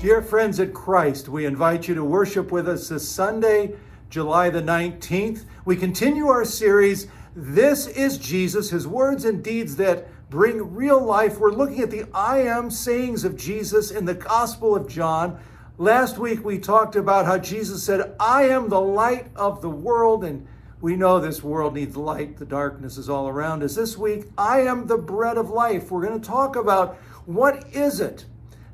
Dear friends at Christ, we invite you to worship with us this Sunday, July the 19th. We continue our series, This is Jesus, His words and deeds that bring real life. We're looking at the I am sayings of Jesus in the Gospel of John. Last week we talked about how Jesus said, I am the light of the world, and we know this world needs light. The darkness is all around us. This week, I am the bread of life. We're going to talk about what is it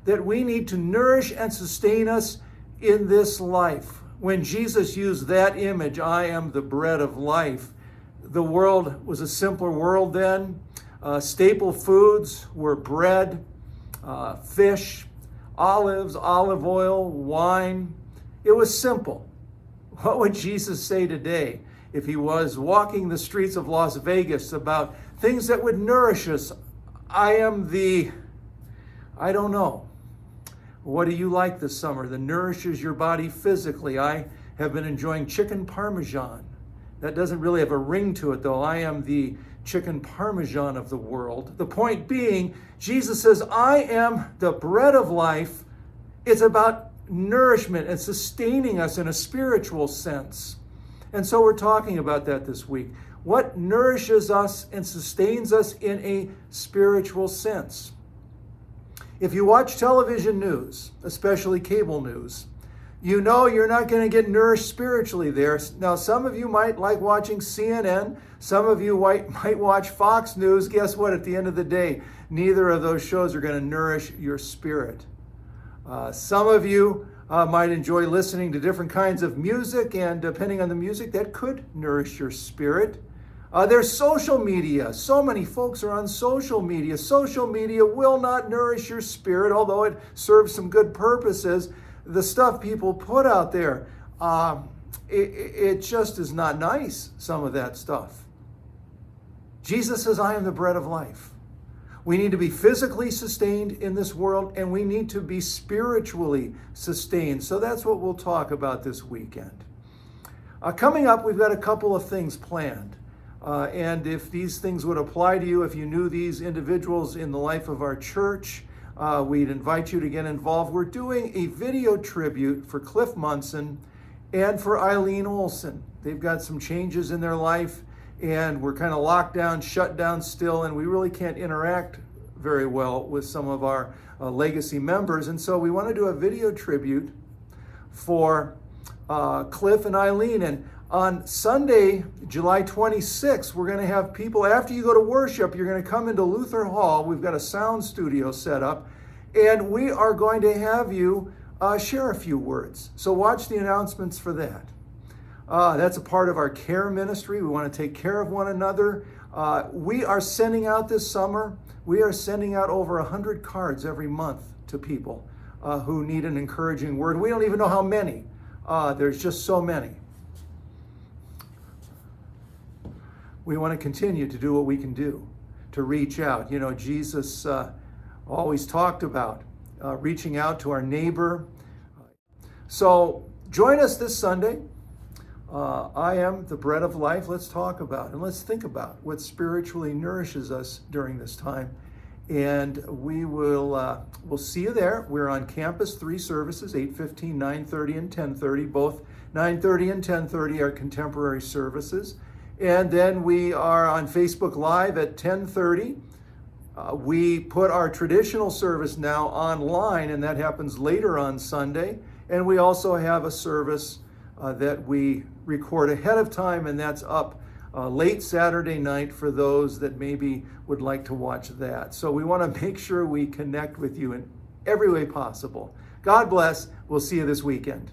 that we need to nourish and sustain us in this life. When Jesus used that image, I am the bread of life, the world was a simpler world then. Staple foods were bread, fish, olives, olive oil, wine. It was simple. What would Jesus say today if he was walking the streets of Las Vegas about things that would nourish us? I don't know. What do you like this summer that nourishes your body physically? I have been enjoying chicken parmesan. That doesn't really have a ring to it, though. I am the chicken parmesan of the world. The point being, Jesus says, I am the bread of life. It's about nourishment and sustaining us in a spiritual sense. And so we're talking about that this week. What nourishes us and sustains us in a spiritual sense? If you watch television news, especially cable news, you know you're not going to get nourished spiritually there. Now, some of you might like watching CNN. Some of you might watch Fox News. Guess what? At the end of the day, neither of those shows are going to nourish your spirit. Some of you might enjoy listening to different kinds of music, and depending on the music, that could nourish your spirit. There's social media. So many folks are on social media. Social media will not nourish your spirit, although it serves some good purposes. The stuff people put out there, it just is not nice, some of that stuff. Jesus says, I am the bread of life. We need to be physically sustained in this world, and we need to be spiritually sustained. So that's what we'll talk about this weekend. Coming up, we've got a couple of things planned. And if these things would apply to you, if you knew these individuals in the life of our church, we'd invite you to get involved. We're doing a video tribute for Cliff Munson and for Eileen Olson. They've got some changes in their life, and we're kind of locked down, shut down still, and we really can't interact very well with some of our legacy members. And so we want to do a video tribute for Cliff and Eileen. And on Sunday, July 26th, we're going to have people, after you go to worship, you're going to come into Luther Hall. We've got a sound studio set up, and we are going to have you share a few words. So watch the announcements for that. That's a part of our care ministry. We want to take care of one another. We are sending out this summer, we are sending out over 100 cards every month to people who need an encouraging word. We don't even know how many. There's just so many. We want to continue to do what we can do to reach out. You know, Jesus always talked about reaching out to our neighbor. So join us this Sunday. I am the bread of life. Let's talk about and let's think about what spiritually nourishes us during this time. And we'll see you there. We're on campus, 3 services, 8:15, 9:30, and 10:30. Both 9:30 and 10:30 are contemporary services. And then we are on Facebook Live at 10:30. We put our traditional service now online, and that happens later on Sunday. And we also have a service that we record ahead of time, and that's up late Saturday night for those that maybe would like to watch that. So we want to make sure we connect with you in every way possible. God bless. We'll see you this weekend.